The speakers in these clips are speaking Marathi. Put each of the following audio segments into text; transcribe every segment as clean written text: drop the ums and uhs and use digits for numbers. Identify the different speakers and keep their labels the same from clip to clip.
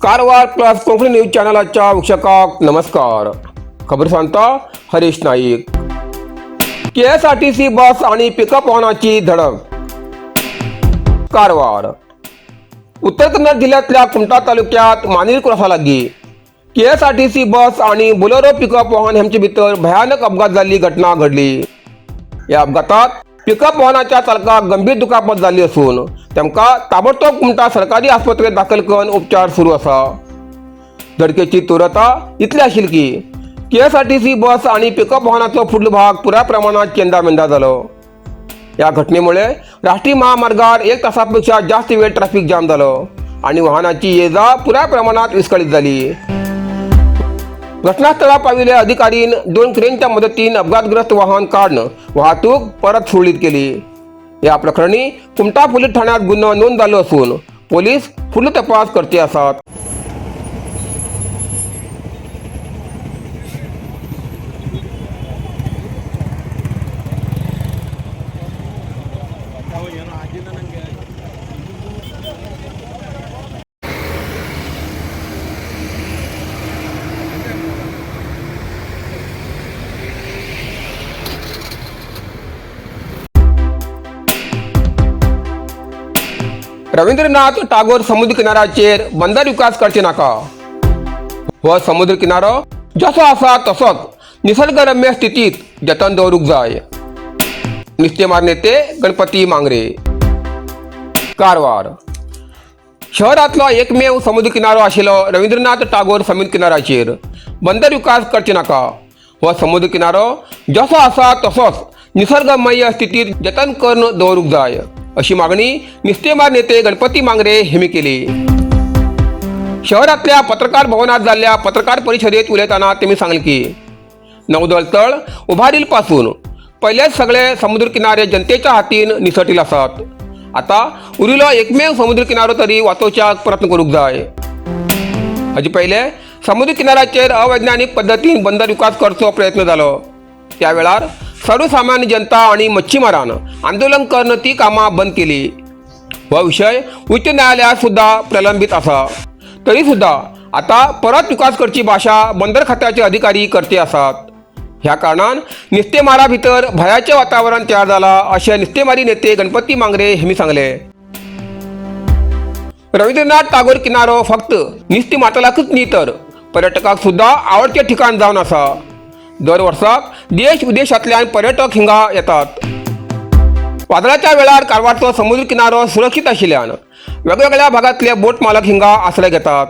Speaker 1: कारवार प्लस कोंकणी न्यूज चॅनलाच्या वीक्षकांक नमस्कार. खबर सांगता हरीश नाईक. KSRTC बस आणि पिकअप वाहनाची धडक. कारवार. उत्तर कन्नड जिल्ह्यातल्या कुमटा तालुक्यात मानेर क्रॉसा लागीं KSRTC बस आणि बोलेरो पिकअप वाहन यांचे भितर भयानक अपघात झाली घटना घडली. या अपघातात पिकअप वाहनाच्या चालकाक गंभीर दुखापत झाली असून तेमका ताबडतोब कुमटा सरकारी आस्पत्रेत दाखल करून उपचार सुरू असा. धडकेची तीव्रता इतली आशिल्ली की KSRTC बस आणि पिकअप वाहनाचो फुडलो भाग पुऱ्या प्रमाणात चेंदामेंदा जालो. या घटनेमुळे राष्ट्रीय महामार्गावर 1 तासापेक्षा जास्त वेळ ट्रॅफिक जाम झालो आणि वाहनाची ये-जा पुऱ्या प्रमाणात विस्कळीत झाली. घटनास्थळावर पाविल्ल्या अधिकारीन 2 क्रेनच्या मदतीन अपघातग्रस्त वाहन काढून वाहतूक परत सुरळीत केली. या प्रकरणी कुमटा पोलीस ठाण्यात गुन्हा नोंद झालो असून पोलीस फुडलो तपास करते आसात. रवींद्रनाथ टागोर समुद्र किनाऱ्याचेर बंदर विकास करचे नाका. हो समुद्र किनारो जसो आसा तसोच निसर्गरम्य स्थितीत जतन दवरूंक जाय. नुस्तेमार नेते गणपती मांगरे. कारवार. शहरातलो एकमेव समुद्र किनारो आशिल्लो रवींद्रनाथ टागोर समुद्र किनाऱ्याचेर बंदर विकास करचे नाका. हो समुद्र किनारो जसो आसा तसोच निसर्गमय स्थितीत जतन करून दवरूंक जाय अशी मागणी नुस्तेमार नेते गणपती मांगरे हेमी केली. शहरातल्या पत्रकार भवनात झालेल्या पत्रकार परिषदेत उलयताना त्यांनी सांगले की नौदल तळ उभारील पासून पहिलेच सगळे समुद्र किनारे जनतेच्या हातीन निसटिल आसात. आता उरिल्लो एकमेव समुद्र किनारो तरी वाचोवच्या प्रयत्न करूंक जाय. हाचे पहिले समुद्र किनाऱ्याचेर अवैज्ञानिक पद्धतीन बंदर विकास करचो प्रयत्न जालो. त्या वेळार सर्वसामान्य जनता आणि मच्छीमारान आंदोलन करून ती कामां बंद केली. हो विषय उच्च न्यायालयात सुद्धा प्रलंबित आसा. तरी सुद्धा आता परत विकास करची भाषा बंदर खात्याचे अधिकारी करते आसात. ह्या कारणान नुस्तेमारा भितर भयाचे वातावरण तयार जाला अशें नुस्तेमारी नेते गणपती मांगरे हेमी सांगले. रवींद्रनाथ टागोर किनारो फक्त नुस्तें मातलाकच न्ही तर पर्यटकाक सुद्धा आवडचे ठिकाण जावन आसा. दर वर्साक देश विदेशांतल्यान पर्यटक हिंगा येतात. वादळाच्या वेळार कारवारचो समुद्र किनारो सुरक्षीत आशिल्ल्यान वेगवेगळ्या भागांतले बोट मालक हिंगा आश्रय घेतात.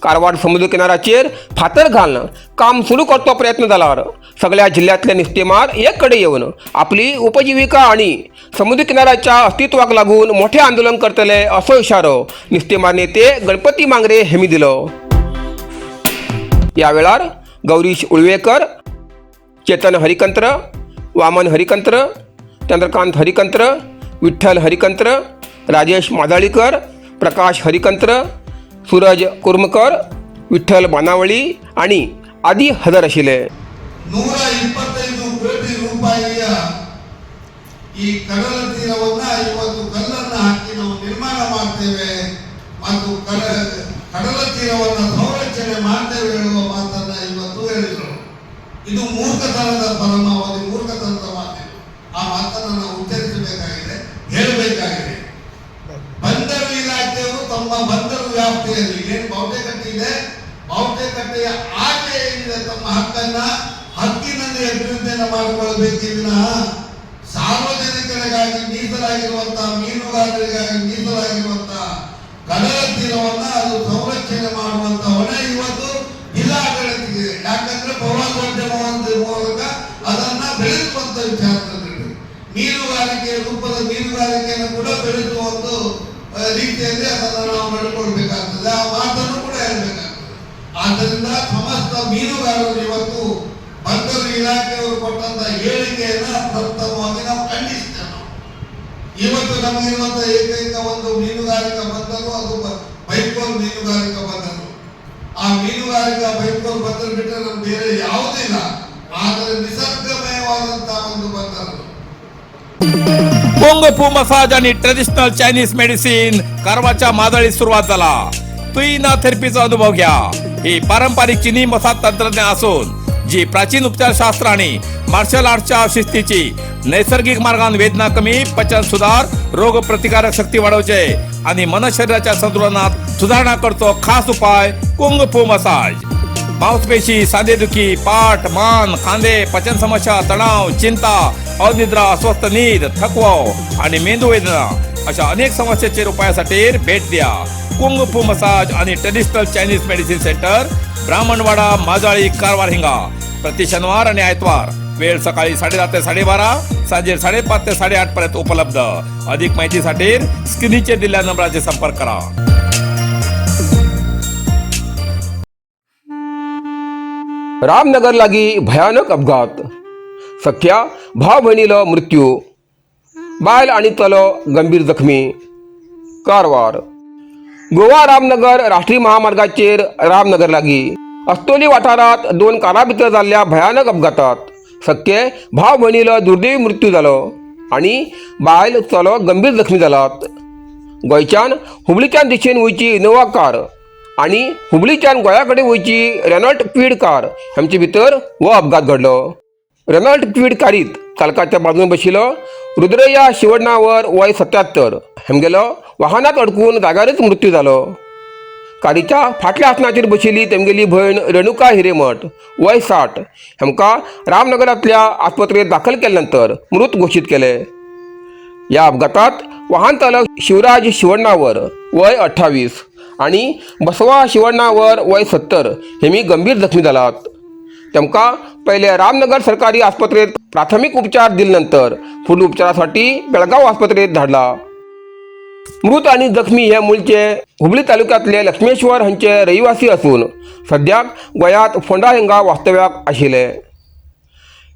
Speaker 1: कारवार समुद्र किनाऱ्याचेर फातर घालून काम सुरू करचो प्रयत्न जाल्यार सगळ्या जिल्ह्यातले नुस्तेमार एक कडेन येवन आपली उपजीविका आणि समुद्र किनाऱ्याच्या अस्तित्वाक लागून मोठे आंदोलन करतले असो इशारो नुस्तेमार नेते गणपती मांगरे हेमी दिलो. या वेळार गौरीश उळवेकर, चेतन हरिकंत्र, वामन हरिकंत्र, चंद्रकांत हरिकंत्र, विठ्ठल हरिकंत्र, राजेश मादाळीकर, प्रकाश हरिकंत्र, सूरज कुर्मकर, विठ्ठल बानावळी आणि आदी हजर आशिल्ले.
Speaker 2: 125 ಕೋಟಿ ರೂಪಾಯಿಯ ಈ ಕಡಲ ತೀರವನ್ನ ಇವತ್ತು ಕಲ್ಲನ್ನು ಹಾಕಿ ನಾವು ನಿರ್ಮಾಣ ಮಾಡ್ತೇವೆ ಮತ್ತು ಕಡಲ ತೀರವನ್ನು ಸಂರಕ್ಷಣೆ ಮಾಡ್ತೇವೆ ಹೇಳುವ ಮಾತನ್ನ ಇವತ್ತು ಹೇಳಿದರು. ಇದು ಮೂರ್ಖತನದ ಪರಮಾವಧಿ, ಮೂರ್ಖತನದ ಮಾತು. ಆ ಮಾತನ್ನು ನಾವು ಉಚ್ಚರಿಸಬೇಕಾಗಿದೆ, ಹೇಳಬೇಕಾಗಿದೆ. ಬಂದರು ಇಲಾಖೆಯವರು ತಮ್ಮ ಬಂದರು ವ್ಯಾಪ್ತಿಯಲ್ಲಿ ಏನು ಬಾವಟೆಕಟ್ಟೆ ಇದೆ, ಬಾವಟೆಕಟ್ಟೆಯ ಆಚೆ ಏನಿದೆ ತಮ್ಮ ಹಕ್ಕಿನಲ್ಲಿ ಅಭಿವೃದ್ಧಿಯನ್ನು ಮಾಡಿಕೊಳ್ಳಬೇಕು. ವಿನಃ ಸಾರ್ವಜನಿಕರಿಗಾಗಿ ಮೀಸಲಾಗಿರುವಂತಹ, ಮೀನುಗಾರರಿಗಾಗಿ ಮೀಸಲಾಗಿರುವಂತಹ ಕಡಲ ತೀರವನ್ನ ಅದು ಸಂರಕ್ಷಣೆ ಮಾಡುವಂತಹ ಹೊಣೆ ಇವತ್ತು ಜಿಲ್ಲಾಡಳಿತಕ್ಕೆ. ಯಾಕಂದ್ರೆ ಪ್ರವಾಸೋದ್ಯಮ ಮೂಲಕ ಅದನ್ನ ಬೆಳೆಸುವಂತ ವಿಚಾರದಲ್ಲಿ ಮೀನುಗಾರಿಕೆ ರೂಪದ ಮೀನುಗಾರಿಕೆಯನ್ನು ಕೂಡ ಬೆಳೆಸುವ ಒಂದು ರೀತಿಯಲ್ಲಿ ಅದನ್ನು ನಾವು ನಡ್ಕೊಳ್ಬೇಕಾಗ್ತದೆ. ಆ ಮಾತನ್ನು ಕೂಡ ಹೇಳ್ಬೇಕಾಗ್ತದೆ. ಆದ್ದರಿಂದ ಸಮಸ್ತ ಮೀನುಗಾರರು ಇವತ್ತು ಬಂದರು ಇಲಾಖೆಯವರು ಕೊಟ್ಟಂತ ಹೇಳಿಕೆಯನ್ನ ಪ್ರಥಮವಾಗಿ ನಾವು ಖಂಡಿಸ್ತೇವೆ. ಇವತ್ತು ನಮಗಿರುವಂತಹ ಏಕೈಕ ಒಂದು ಮೀನುಗಾರಿಕಾ ಬಂದರು ಅದು ಬೈಕೋಲ್ ಮೀನುಗಾರಿಕಾ ಬಂದರು. ಆ ಮೀನುಗಾರಿಕಾ ಬೈಕೋಲ್ ಬಂದರು ಬಿಟ್ಟರೆ ನಮ್ಗೆ ಬೇರೆ ಯಾವುದಿಲ್ಲ. ಆದರೆ ನಿಸರ್ಗಮಯವಾದಂತಹ ಒಂದು ಬಂದರು.
Speaker 3: पोंग फू मसाज आणि ट्रेडिशनल चायनीज मेडिसिन कारवारच्या मादळी सुरुवात झाला. तुईना थेरपीचा अनुभव घ्या। ही पारंपरिक चीनी मसाज तंत्रज्ञान असून जी प्राचीन उपचारशास्त्र आणि मार्शल आर्टच्या शिस्तीची नैसर्गिक मार्गाने वेदना कमी, पचन सुधार, रोग प्रतिकारक शक्ती वाढवते आणि मन शरीराच्या संतुलनात सुधारणा करतो। खास उपाय कुंग फू मसाज। मांसपेशी, सांधेदुखी, पाठ, मान, खांदे, पचन समस्या, तणाव, चिंता, अनिद्रा, अस्वस्थ नींद, थकवा आणि मेंदू वेदना अशा अनेक समस्येचे उपायासाठी भेट द्या। कुंग फू मसाज आणि traditional Chinese medicine center, Brahmanwada, Majali, Karwar हिंगा। प्रति शनिवार आणि आयतवार। वेळ सकाळी 10:30 ते 12:30, सांजे 5:30 ते 8:30 पर्यंत उपलब्ध। अधिक माहितीसाठी स्क्रीनचे दिलेल्या नंबराचे संपर्क करा।
Speaker 1: रामनगर लागी भयानक अपघात, सख्या भाव बहिणीला मृत्यू, बायल आणि तलो गंभीर जखमी। कारवार। गोवा रामनगर राष्ट्रीय महामार्गाचेर रामनगर लागी अस्तोली वाठारात 2 कारां भितर जाल्ल्या भयानक अपघातात सख्खे भाव भयणीलो दुर्दैवी मृत्यू जालो आणि बायल चलो गंभीर जखमी जालात। गोंयच्यान हुबळीच्यान दिशेन वयची इनोवा कार आणि हुबळीच्यान गोंया कडेन वयची रेनॉल्ट क्विड कार हांचे भितर हो अपघात घडलो। रेनॉल्ट क्विड कारीत चालकाच्या बाजून बशिल्लो रुद्रय्या शिवण्णावर वय 77 हेमगेलो वाहनात अडकून जाग्यारच मृत्यू जालो। कारीच्या फाटल्या आसनाचेर बशिल्ली तेमगेली भयण रेणुका हिरेमठ वय 60 हेमकां रामनगरांतल्या आस्पत्रेत दाखल केल्यानंतर मृत घोषित केले। या अपघातात वाहन चालक शिवराज शिवण्णावर वय 28 आणि बसवा शिवण्णावर वय 70 हेमी गंभीर जखमी जालात। तेमकां पहिले रामनगर सरकारी आस्पत्रेत प्राथमिक उपचार दिल्यानंतर फुडल्या उपचारासाठी बेळगांव आस्पत्रेत धाडला। मृत आणि जखमी हे मूळचे हुबळी तालुक्यातले लक्ष्मेश्वर हांचे रहिवासी असून सद्याक गोंयांत फोंडा हिंगा वास्तव्याक आशिल्ले।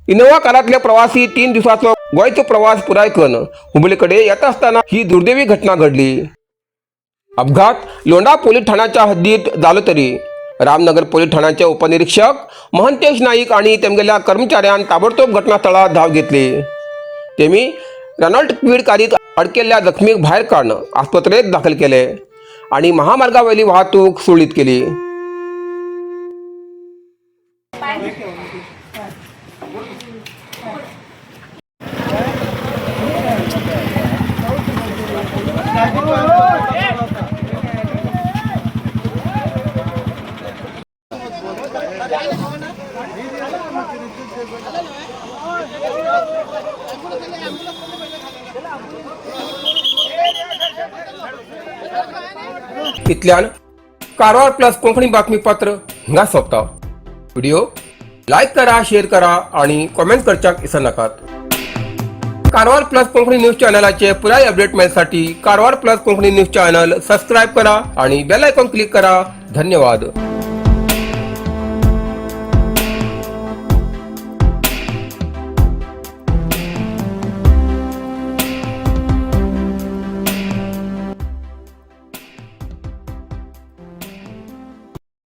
Speaker 1: इनोवा कारांतले प्रवासी 3 दिवसांचो गोंयचो प्रवास पुराय करून हुबळी कडेन येता आसतना ही दुर्दैवी घटना घडली। अपघात लोंढा पोलीस ठाण्याच्या हद्दीत जालो तरी रामनगर पोलीस ठाण्याचे उपनिरीक्षक महंतेश नाईक आणि तेमगेल्या कर्मचाऱ्यान ताबडतोब घटनास्थळार धाव घेतली। तेमी रेनॉल्ट क्विड कारीत अडकेल्या जखमीक भायर काडून आस्पत्रेत दाखल केले आणि महामार्गावयली वाहतूक सुरळीत केली। इतल्यान कारवार प्लस कोंकणी बातमीपत्र हिंगा सोंपता। व्हिडिओ लाईक करा, शेअर करा आणि कमेंट करच्याक विसरू नाकात। कारवार प्लस कोंकणी न्यूज चॅनलाचे पुराय अपडेट मेळसाठी Karwar plus Konkani news channel subscribe करा आणि बेल आयकॉन क्लिक करा। धन्यवाद।